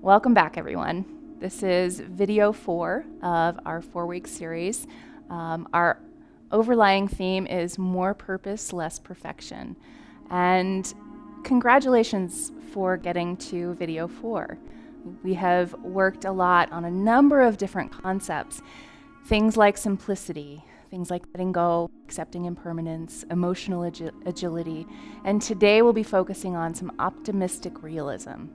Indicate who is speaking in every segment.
Speaker 1: Welcome back, everyone. This is video 4 of our 4-week series. Our overlying theme is more purpose, less perfection. And congratulations for getting to video 4. We have worked a lot on a number of different concepts, things like simplicity, things like letting go, accepting impermanence, emotional agility, and today we'll be focusing on some optimistic realism.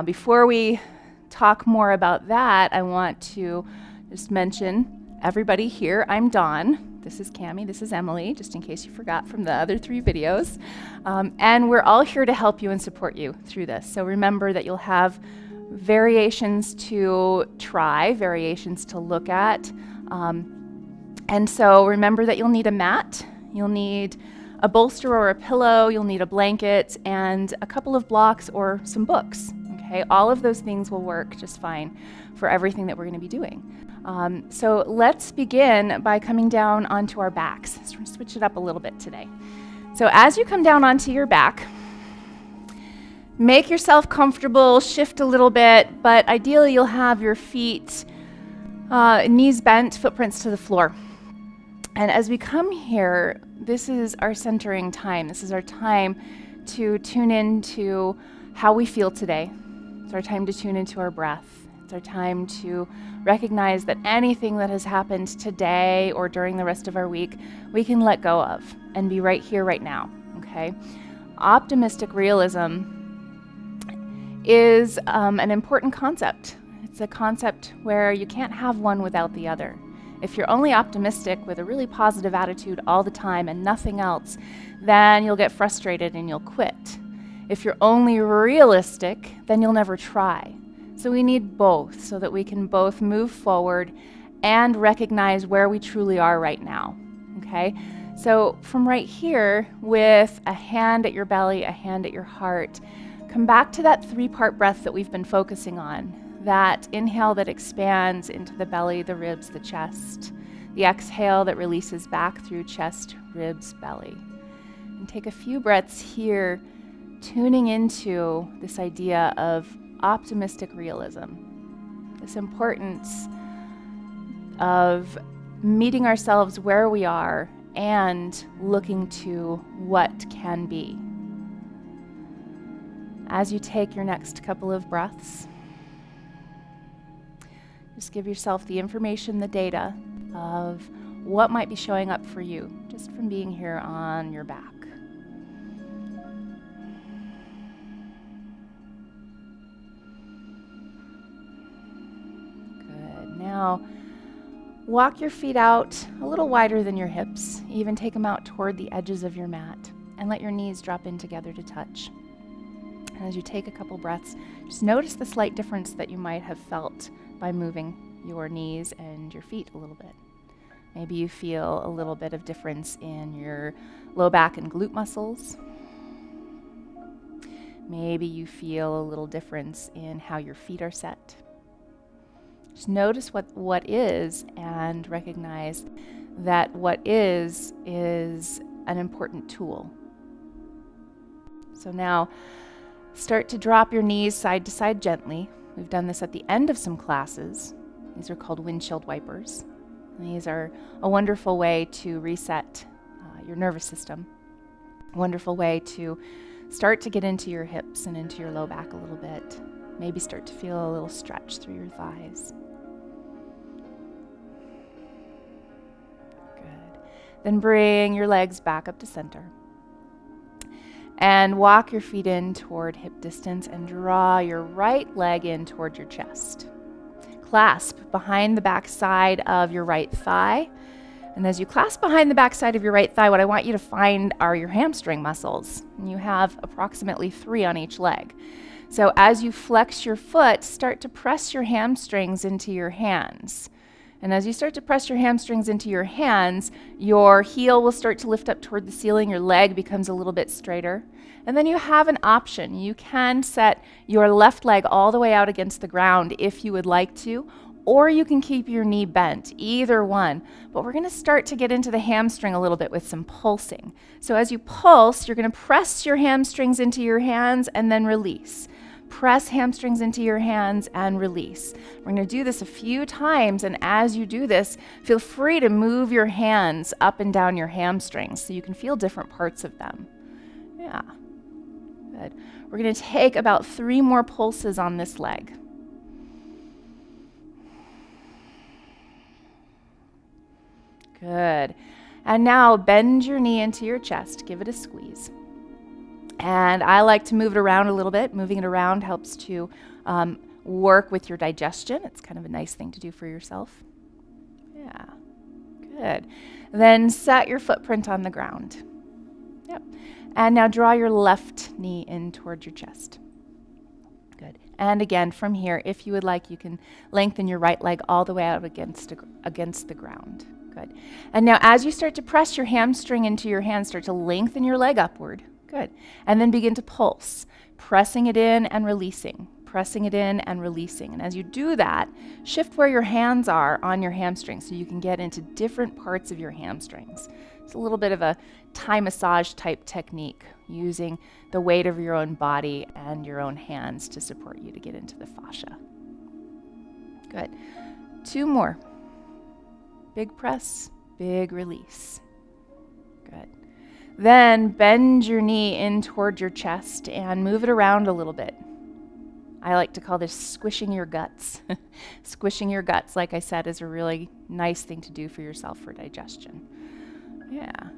Speaker 1: Before we talk more about that, I want to just mention everybody here. I'm Dawn. This is Cammie. This is Emily, just in case you forgot from the other 3 videos. And we're all here to help you and support you through this. So remember that you'll have variations to try, variations to look at. And so remember that you'll need a mat, you'll need a bolster or a pillow, you'll need a blanket, and a couple of blocks or some books. Okay, all of those things will work just fine for everything that we're going to be doing. So let's begin by coming down onto our backs. So we're going to switch it up a little bit today. So as you come down onto your back, make yourself comfortable, shift a little bit, but ideally you'll have your feet, knees bent, footprints to the floor. And as we come here, this is our centering time. This is our time to tune into how we feel today. It's our time to tune into our breath. It's our time to recognize that anything that has happened today or during the rest of our week, we can let go of and be right here, right now, okay? Optimistic realism is an important concept. It's a concept where you can't have one without the other. If you're only optimistic with a really positive attitude all the time and nothing else, then you'll get frustrated and you'll quit. If you're only realistic, then you'll never try. So we need both so that we can both move forward and recognize where we truly are right now, okay? So from right here, with a hand at your belly, a hand at your heart, come back to that 3-part breath that we've been focusing on. That inhale that expands into the belly, the ribs, the chest. The exhale that releases back through chest, ribs, belly. And take a few breaths here, tuning into this idea of optimistic realism, this importance of meeting ourselves where we are and looking to what can be. As you take your next couple of breaths, just give yourself the information, the data of what might be showing up for you just from being here on your back. Now, walk your feet out a little wider than your hips. Even take them out toward the edges of your mat and let your knees drop in together to touch. And as you take a couple breaths, just notice the slight difference that you might have felt by moving your knees and your feet a little bit. Maybe you feel a little bit of difference in your low back and glute muscles. Maybe you feel a little difference in how your feet are set. Just notice what is and recognize that what is an important tool. So now start to drop your knees side to side gently. We've done this at the end of some classes. These are called windshield wipers. And these are a wonderful way to reset your nervous system. A wonderful way to start to get into your hips and into your low back a little bit. Maybe start to feel a little stretch through your thighs. Then bring your legs back up to center. And walk your feet in toward hip distance and draw your right leg in toward your chest. Clasp behind the back side of your right thigh. And as you clasp behind the back side of your right thigh, what I want you to find are your hamstring muscles. And you have approximately 3 on each leg. So as you flex your foot, start to press your hamstrings into your hands. And as you start to press your hamstrings into your hands, your heel will start to lift up toward the ceiling, your leg becomes a little bit straighter. And then you have an option. You can set your left leg all the way out against the ground if you would like to, or you can keep your knee bent, either one. But we're gonna start to get into the hamstring a little bit with some pulsing. So as you pulse, you're gonna press your hamstrings into your hands and then release. Press hamstrings into your hands and release. We're going to do this a few times, and as you do this, feel free to move your hands up and down your hamstrings so you can feel different parts of them. Yeah, good. We're going to take about 3 more pulses on this leg. Good. And now bend your knee into your chest. Give it a squeeze. And I like to move it around a little bit. Moving it around helps to work with your digestion. It's kind of a nice thing to do for yourself. Yeah, good. Then set your footprint on the ground. Yep. And now draw your left knee in toward your chest. Good. And again, from here, if you would like, you can lengthen your right leg all the way out against the ground. Good. And now as you start to press your hamstring into your hand, start to lengthen your leg upward. Good. And then begin to pulse, pressing it in and releasing, pressing it in and releasing. And as you do that, shift where your hands are on your hamstrings so you can get into different parts of your hamstrings. It's a little bit of a Thai massage type technique, using the weight of your own body and your own hands to support you to get into the fascia. Good. 2 more. Big press, big release. Good. Then bend your knee in toward your chest and move it around a little bit. I like to call this squishing your guts. Squishing your guts, like I said, is a really nice thing to do for yourself for digestion. Yeah,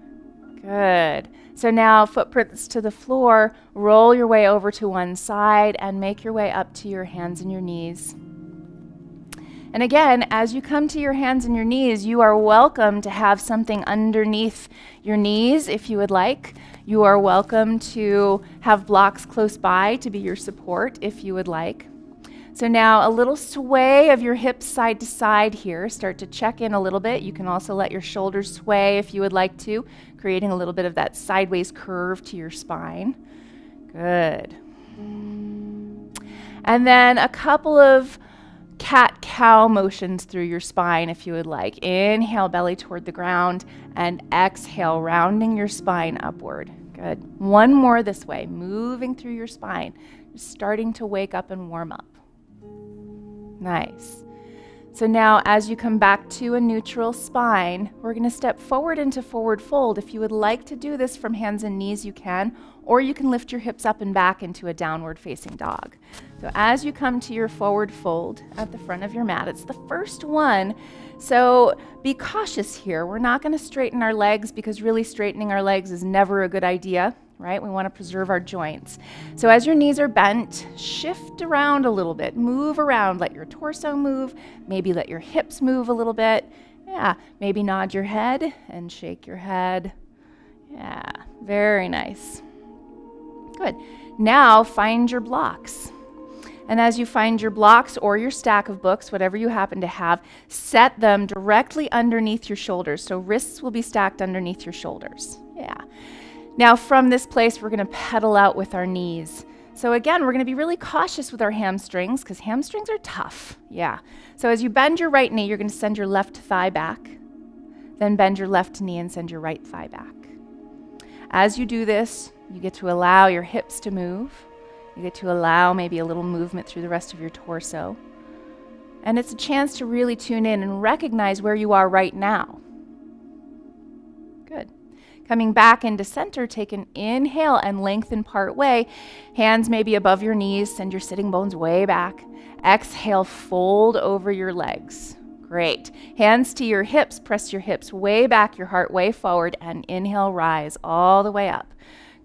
Speaker 1: good. So now footprints to the floor, roll your way over to one side and make your way up to your hands and your knees. And again, as you come to your hands and your knees, you are welcome to have something underneath your knees if you would like. You are welcome to have blocks close by to be your support if you would like. So now a little sway of your hips side to side here. Start to check in a little bit. You can also let your shoulders sway if you would like to, creating a little bit of that sideways curve to your spine. Good. And then a couple of cat-cow motions through your spine if you would like. Inhale, belly toward the ground, and exhale, rounding your spine upward. Good. One more this way, moving through your spine, just starting to wake up and warm up. Nice. So now as you come back to a neutral spine, we're going to step forward into forward fold. If you would like to do this from hands and knees, you can, or you can lift your hips up and back into a downward facing dog. So as you come to your forward fold at the front of your mat, it's the first one. So be cautious here. We're not going to straighten our legs because really straightening our legs is never a good idea, right? We want to preserve our joints. So as your knees are bent, shift around a little bit, move around, let your torso move, maybe let your hips move a little bit. Yeah, maybe nod your head and shake your head. Yeah, very nice. Good. Now find your blocks. And as you find your blocks or your stack of books, whatever you happen to have, set them directly underneath your shoulders. So wrists will be stacked underneath your shoulders. Yeah. Now from this place, we're going to pedal out with our knees. So again, we're going to be really cautious with our hamstrings because hamstrings are tough. Yeah. So as you bend your right knee, you're going to send your left thigh back. Then bend your left knee and send your right thigh back. As you do this, you get to allow your hips to move. You get to allow maybe a little movement through the rest of your torso. And it's a chance to really tune in and recognize where you are right now. Good. Coming back into center, take an inhale and lengthen part way. Hands maybe above your knees, send your sitting bones way back. Exhale, fold over your legs. Great. Hands to your hips, press your hips way back, your heart way forward, and inhale, rise all the way up.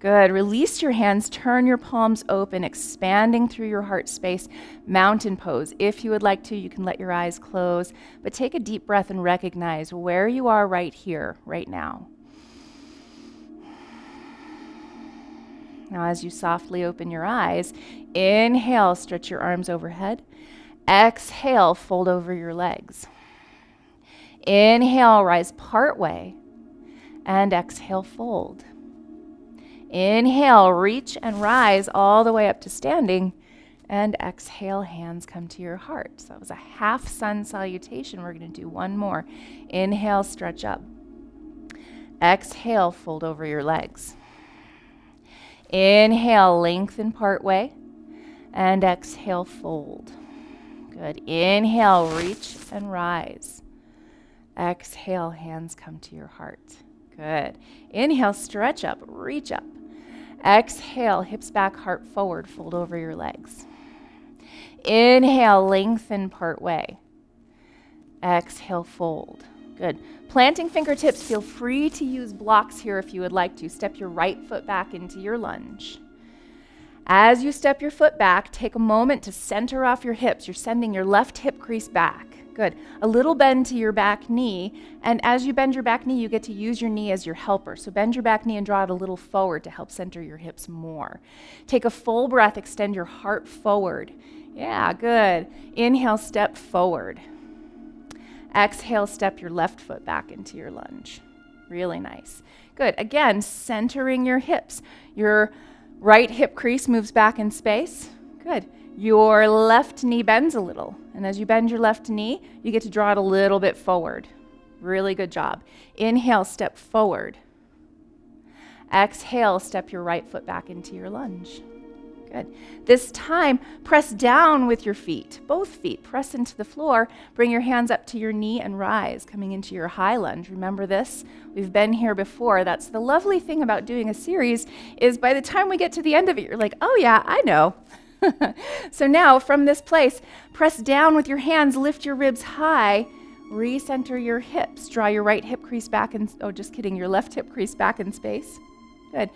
Speaker 1: Good. Release your hands, turn your palms open, expanding through your heart space. Mountain pose. If you would like to, you can let your eyes close, but take a deep breath and recognize where you are right here, right now. Now, as you softly open your eyes, inhale, stretch your arms overhead. Exhale, fold over your legs. Inhale, rise part way, and exhale, fold. Inhale, reach and rise all the way up to standing, and exhale, hands come to your heart. So that was a half sun salutation. We're going to do one more. Inhale, stretch up. Exhale, fold over your legs. Inhale, lengthen part way. And exhale, fold. Good. Inhale, reach and rise. Exhale, hands come to your heart. Good. Inhale, stretch up, reach up. Exhale, hips back, heart forward, fold over your legs. Inhale, lengthen part way. Exhale, fold. Good. Planting fingertips, feel free to use blocks here if you would like to. Step your right foot back into your lunge. As you step your foot back, take a moment to center off your hips. You're sending your left hip crease back. Good. A little bend to your back knee, and as you bend your back knee, you get to use your knee as your helper. So bend your back knee and draw it a little forward to help center your hips more. Take a full breath, extend your heart forward. Yeah, good. Inhale, step forward. Exhale, step your left foot back into your lunge. Really nice. Good. Again, centering your hips. Your right hip crease moves back in space. Good. Your left knee bends a little. And as you bend your left knee, you get to draw it a little bit forward. Really good job. Inhale, step forward. Exhale, step your right foot back into your lunge. Good. This time, press down with your feet. Both feet press into the floor. Bring your hands up to your knee and rise, coming into your high lunge. Remember this? We've been here before. That's the lovely thing about doing a series is by the time we get to the end of it, you're like, oh yeah, I know. So now from this place, press down with your hands, lift your ribs high, recenter your hips. Draw your right hip crease back and, oh, just kidding, your left hip crease back in space. Good.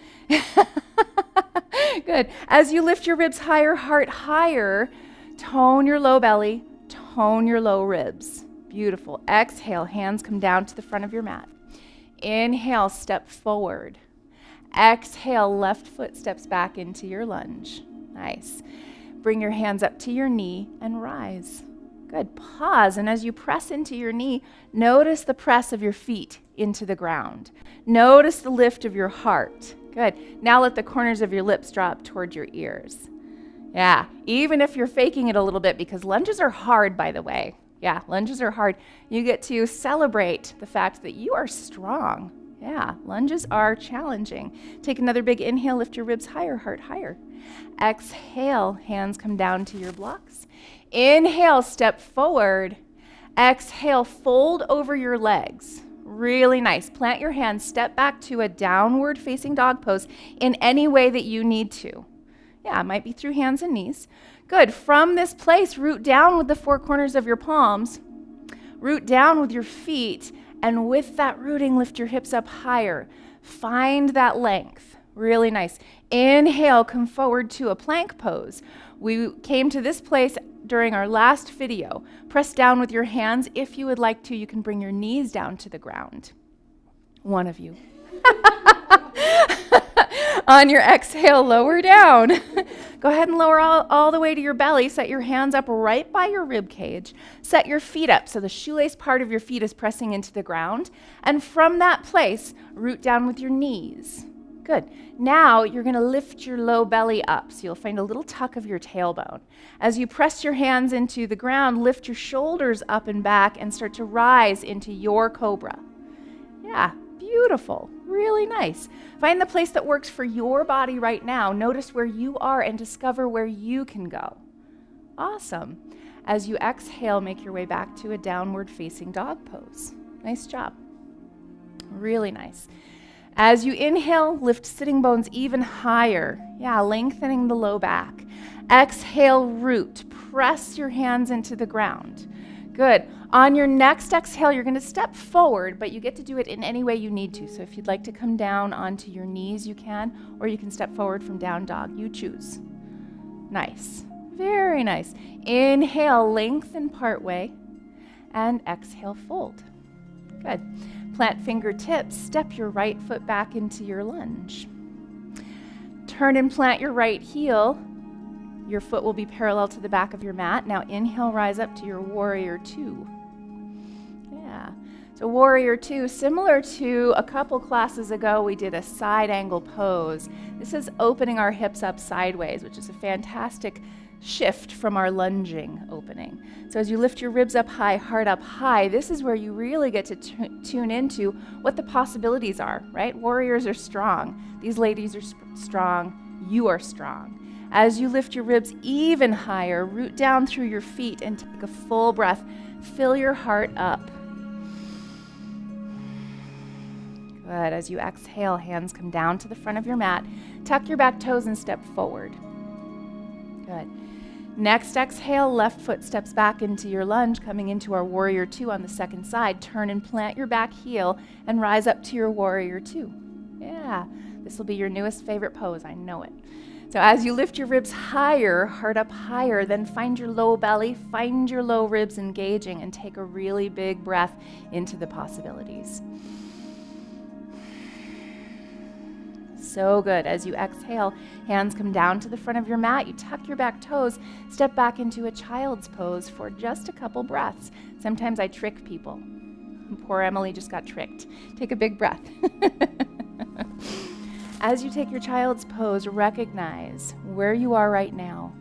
Speaker 1: Good. As you lift your ribs higher, heart higher, tone your low belly, tone your low ribs. Beautiful. Exhale, hands come down to the front of your mat. Inhale, step forward. Exhale, left foot steps back into your lunge. Nice. Bring your hands up to your knee and rise. Good. Pause, and as you press into your knee, notice the press of your feet into the ground. Notice the lift of your heart. Good. Now let the corners of your lips drop toward your ears. Yeah, even if you're faking it a little bit, because lunges are hard, by the way. Yeah, lunges are hard. You get to celebrate the fact that you are strong. Yeah, lunges are challenging. Take another big inhale, lift your ribs higher, heart higher. Exhale, hands come down to your blocks. Inhale, step forward. Exhale, fold over your legs. Really nice. Plant your hands, step back to a downward facing dog pose in any way that you need to. Yeah, it might be through hands and knees. Good. From this place, root down with the four corners of your palms. Root down with your feet, and with that rooting, lift your hips up higher. Find that length. Really nice. Inhale, come forward to a plank pose. We came to this place during our last video. Press down with your hands. If you would like to, you can bring your knees down to the ground. One of you. On your exhale, lower down. Go ahead and lower all the way to your belly. Set your hands up right by your rib cage. Set your feet up so the shoelace part of your feet is pressing into the ground. And from that place, root down with your knees. Good. Now you're going to lift your low belly up, so you'll find a little tuck of your tailbone. As you press your hands into the ground, lift your shoulders up and back and start to rise into your cobra. Yeah, beautiful. Really nice. Find the place that works for your body right now. Notice where you are and discover where you can go. Awesome. As you exhale, make your way back to a downward facing dog pose. Nice job. Really nice. As you inhale, lift sitting bones even higher. Yeah, lengthening the low back. Exhale, root. Press your hands into the ground. Good. On your next exhale, you're going to step forward, but you get to do it in any way you need to. So if you'd like to come down onto your knees, you can, or you can step forward from down dog. You choose. Nice. Very nice. Inhale, lengthen part way, and exhale, fold. Good. Plant fingertips, step your right foot back into your lunge. Turn and plant your right heel. Your foot will be parallel to the back of your mat. Now inhale, rise up to your warrior two. Yeah. So warrior two, similar to a couple classes ago, we did a side angle pose. This is opening our hips up sideways, which is a fantastic shift from our lunging opening. So as you lift your ribs up high, heart up high, this is where you really get to tune into what the possibilities are, right? Warriors are strong. These ladies are strong. You are strong. As you lift your ribs even higher, root down through your feet and take a full breath. Fill your heart up. Good. As you exhale, hands come down to the front of your mat. Tuck your back toes and step forward. Good. Next exhale, left foot steps back into your lunge, coming into our warrior two on the second side. Turn and plant your back heel and rise up to your warrior two. Yeah, this will be your newest favorite pose, I know it. So as you lift your ribs higher, heart up higher, then find your low belly, find your low ribs engaging, and take a really big breath into the possibilities. So good. As you exhale, hands come down to the front of your mat. You tuck your back toes, step back into a child's pose for just a couple breaths. Sometimes I trick people. Poor Emily just got tricked. Take a big breath. As you take your child's pose, recognize where you are right now.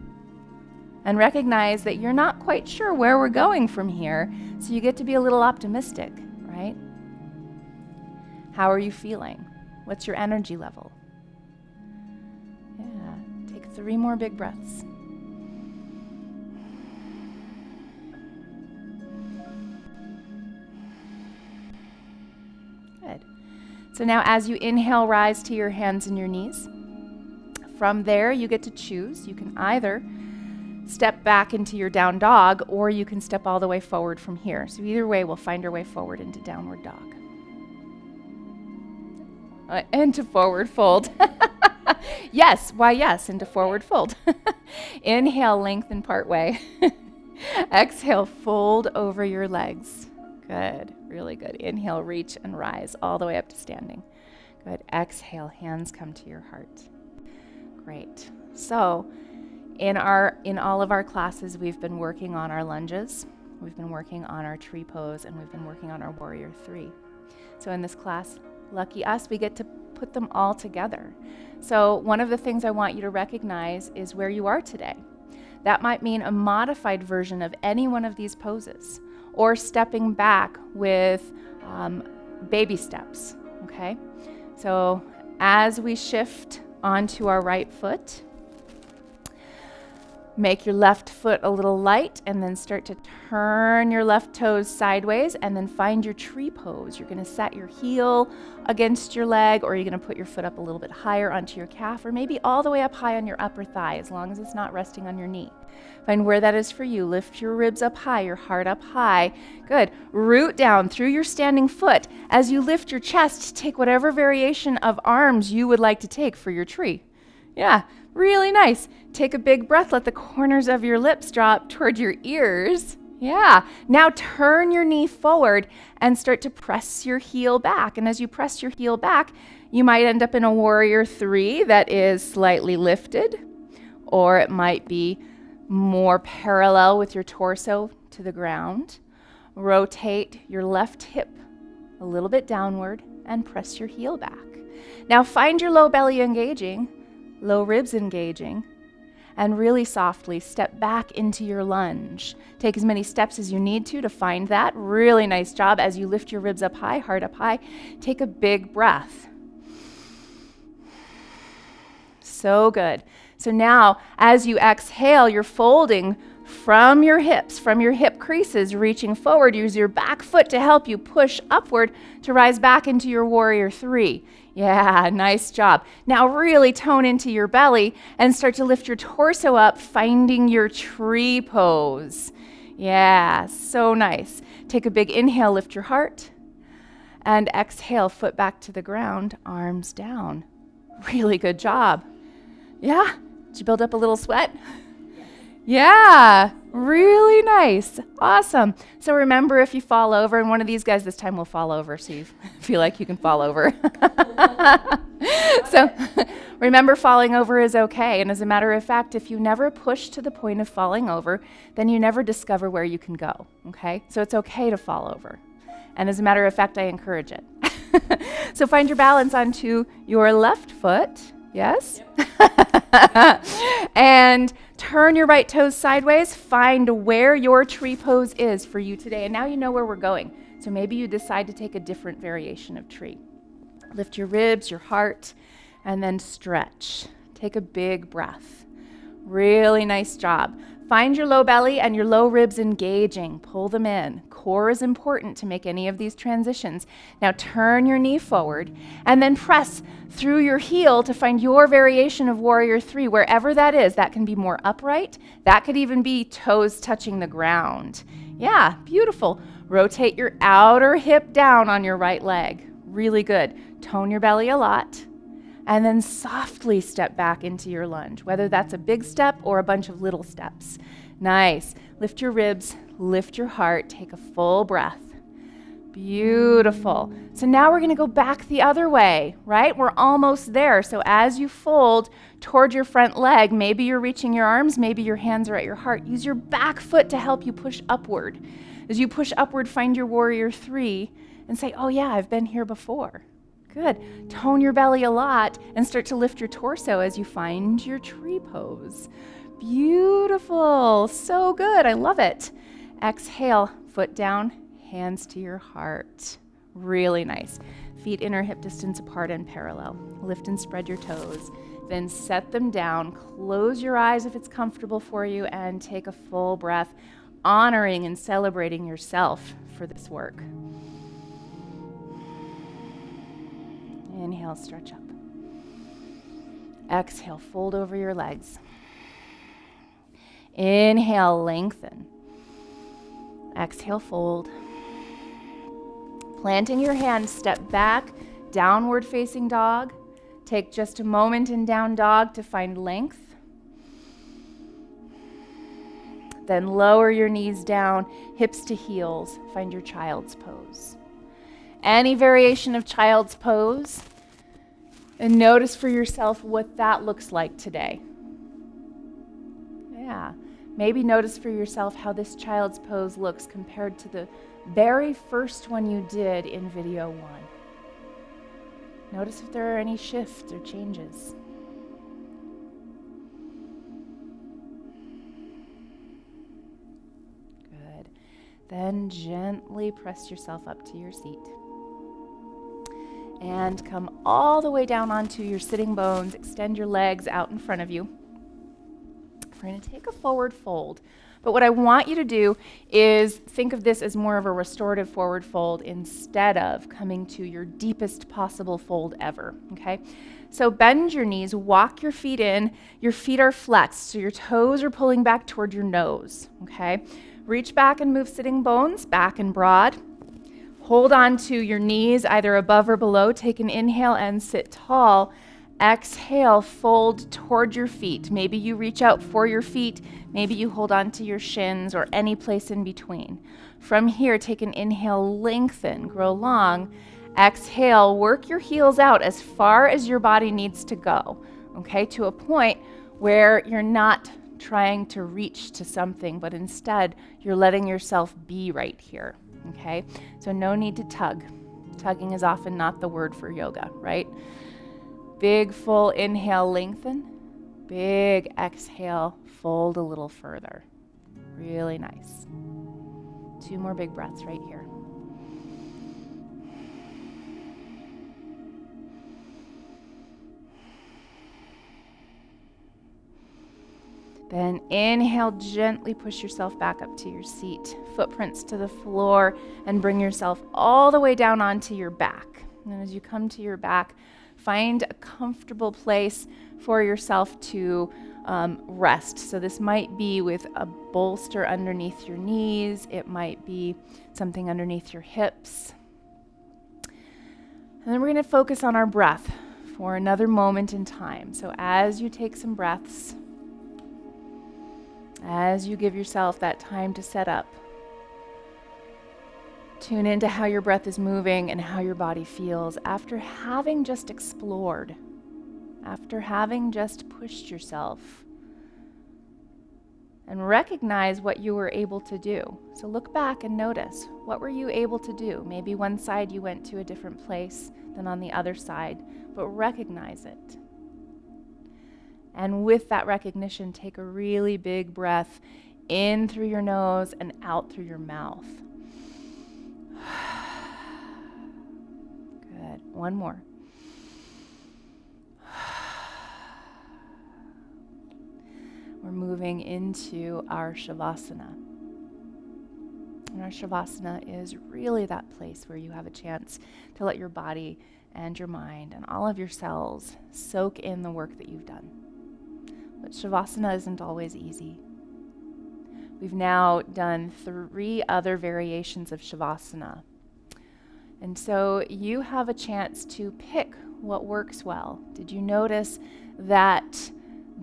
Speaker 1: And recognize that you're not quite sure where we're going from here, so you get to be a little optimistic, right? How are you feeling? What's your energy level? Yeah, take 3 more big breaths. Good. So now as you inhale, rise to your hands and your knees. From there, you get to choose. You can either step back into your down dog, or you can step all the way forward from here. So either way, we'll find our way forward into downward dog. And to forward fold. Yes, why yes, into forward fold. Inhale, lengthen part way. Exhale, fold over your legs. Good, really good. Inhale, reach and rise all the way up to standing. Good. Exhale, hands come to your heart. Great. So in all of our classes, we've been working on our lunges, we've been working on our tree pose, and we've been working on our warrior three. So in this class, lucky us, we get to put them all together. So one of the things I want you to recognize is where you are today. That might mean a modified version of any one of these poses, or stepping back with baby steps, okay? So as we shift onto our right foot, make your left foot a little light, and then start to turn your left toes sideways, and then find your tree pose. You're going to set your heel against your leg, or you're going to put your foot up a little bit higher onto your calf, or maybe all the way up high on your upper thigh, as long as it's not resting on your knee. Find where that is for you. Lift your ribs up high, your heart up high. Good. Root down through your standing foot. As you lift your chest, take whatever variation of arms you would like to take for your tree. Yeah, really nice. Take a big breath. Let the corners of your lips drop toward your ears. Yeah. Now turn your knee forward and start to press your heel back. And as you press your heel back, you might end up in a warrior three that is slightly lifted, or it might be more parallel with your torso to the ground. Rotate your left hip a little bit downward and press your heel back. Now find your low belly engaging, low ribs engaging, and really softly step back into your lunge. Take as many steps as you need to find that. Really nice job. As you lift your ribs up high, heart up high, take a big breath. So good. So now, as you exhale, you're folding from your hips, from your hip creases, reaching forward. Use your back foot to help you push upward to rise back into your warrior three. Yeah, nice job. Now really tone into your belly and start to lift your torso up, finding your tree pose. Yeah, so nice. Take a big inhale, lift your heart, and exhale, foot back to the ground, arms down. Really good job. Yeah? Did you build up a little sweat? Yeah, really nice. Awesome. So remember, if you fall over, and one of these guys this time will fall over, so you feel like you can fall over. So remember, falling over is okay. And as a matter of fact, if you never push to the point of falling over, then you never discover where you can go, okay? So it's okay to fall over. And as a matter of fact, I encourage it. So find your balance onto your left foot. Yes? Yep. And turn your right toes sideways. Find where your tree pose is for you today. And now you know where we're going. So maybe you decide to take a different variation of tree. Lift your ribs, your heart, and then stretch. Take a big breath. Really nice job. Find your low belly and your low ribs engaging. Pull them in. Core is important to make any of these transitions. Now turn your knee forward and then press through your heel to find your variation of Warrior 3, wherever that is. That can be more upright. That could even be toes touching the ground. Yeah, beautiful. Rotate your outer hip down on your right leg. Really good. Tone your belly a lot. And then softly step back into your lunge, whether that's a big step or a bunch of little steps. Nice. Lift your ribs, lift your heart, take a full breath. Beautiful. So now we're going to go back the other way, right? We're almost there. So as you fold toward your front leg, maybe you're reaching your arms, maybe your hands are at your heart. Use your back foot to help you push upward. As you push upward, find your Warrior 3 and say, oh yeah, I've been here before. Good. Tone your belly a lot and start to lift your torso as you find your tree pose. Beautiful. So good. I love it. Exhale, foot down, hands to your heart. Really nice. Feet inner hip distance apart and parallel. Lift and spread your toes. Then set them down. Close your eyes if it's comfortable for you and take a full breath, honoring and celebrating yourself for this work. Inhale, stretch up. Exhale, fold over your legs. Inhale, lengthen. Exhale, fold. Planting your hands, step back, downward facing dog. Take just a moment in down dog to find length. Then lower your knees down, hips to heels. Find your child's pose. Any variation of child's pose, and notice for yourself what that looks like today. Yeah, maybe notice for yourself how this child's pose looks compared to the very first one you did in video 1. Notice if there are any shifts or changes. Good. Then gently press yourself up to your seat. And come all the way down onto your sitting bones. Extend your legs out in front of you. We're going to take a forward fold. But what I want you to do is think of this as more of a restorative forward fold instead of coming to your deepest possible fold ever, okay? So bend your knees, walk your feet in. Your feet are flexed, so your toes are pulling back toward your nose, okay? Reach back and move sitting bones, back and broad. Hold on to your knees either above or below. Take an inhale and sit tall. Exhale, fold toward your feet. Maybe you reach out for your feet. Maybe you hold on to your shins or any place in between. From here, take an inhale, lengthen, grow long. Exhale, work your heels out as far as your body needs to go, okay, to a point where you're not trying to reach to something, but instead you're letting yourself be right here. Okay, so no need to tug. Tugging is often not the word for yoga, right? Big full inhale, lengthen. Big exhale, fold a little further. Really nice. 2 more big breaths right here. Then inhale, gently push yourself back up to your seat, footprints to the floor, and bring yourself all the way down onto your back. And as you come to your back, find a comfortable place for yourself to rest. So this might be with a bolster underneath your knees. It might be something underneath your hips. And then we're going to focus on our breath for another moment in time. So as you take some breaths, as you give yourself that time to set up, tune into how your breath is moving and how your body feels after having just explored, after having just pushed yourself, and recognize what you were able to do. So look back and notice, what were you able to do? Maybe one side you went to a different place than on the other side, but recognize it. And with that recognition, take a really big breath in through your nose and out through your mouth. Good. One more. moving into our Shavasana. And our Shavasana is really that place where you have a chance to let your body and your mind and all of your cells soak in the work that you've done. But Shavasana isn't always easy. We've now done 3 other variations of Shavasana. And so you have a chance to pick what works well. Did you notice that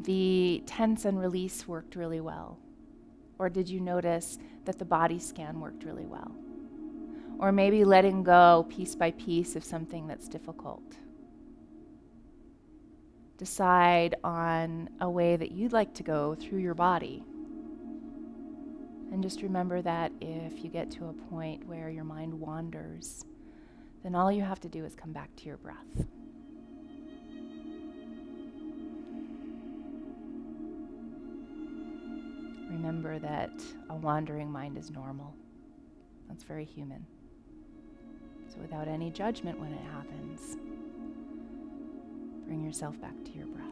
Speaker 1: the tense and release worked really well? Or did you notice that the body scan worked really well? Or maybe letting go piece by piece of something that's difficult. Decide on a way that you'd like to go through your body. And just remember that if you get to a point where your mind wanders, then all you have to do is come back to your breath. Remember that a wandering mind is normal. That's very human. So without any judgment when it happens, bring yourself back to your breath.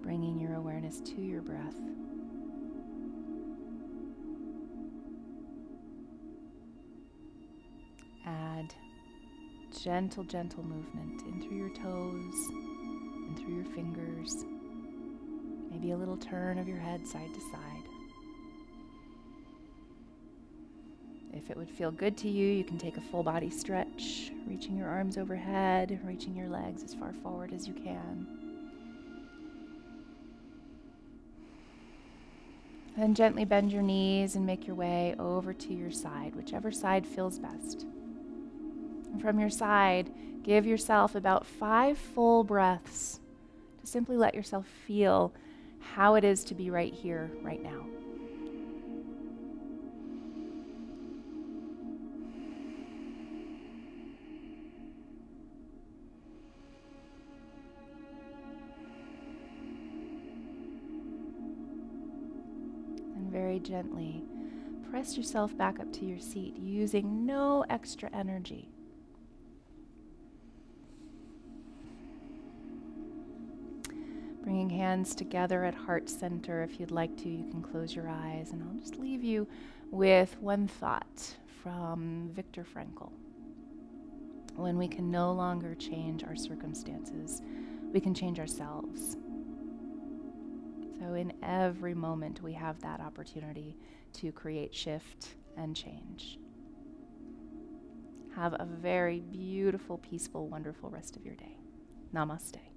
Speaker 1: Bringing your awareness to your breath. Add gentle, gentle movement in through your toes and through your fingers. Maybe a little turn of your head side to side. If it would feel good to you, you can take a full body stretch, reaching your arms overhead, reaching your legs as far forward as you can. Then gently bend your knees and make your way over to your side, whichever side feels best. And from your side, give yourself about 5 full breaths to simply let yourself feel how it is to be right here, right now. Very gently press yourself back up to your seat using no extra energy. Bringing hands together at heart center. If you'd like to, you can close your eyes, and I'll just leave you with one thought from Viktor Frankl. When we can no longer change our circumstances, we can change ourselves. So in every moment, we have that opportunity to create shift and change. Have a very beautiful, peaceful, wonderful rest of your day. Namaste.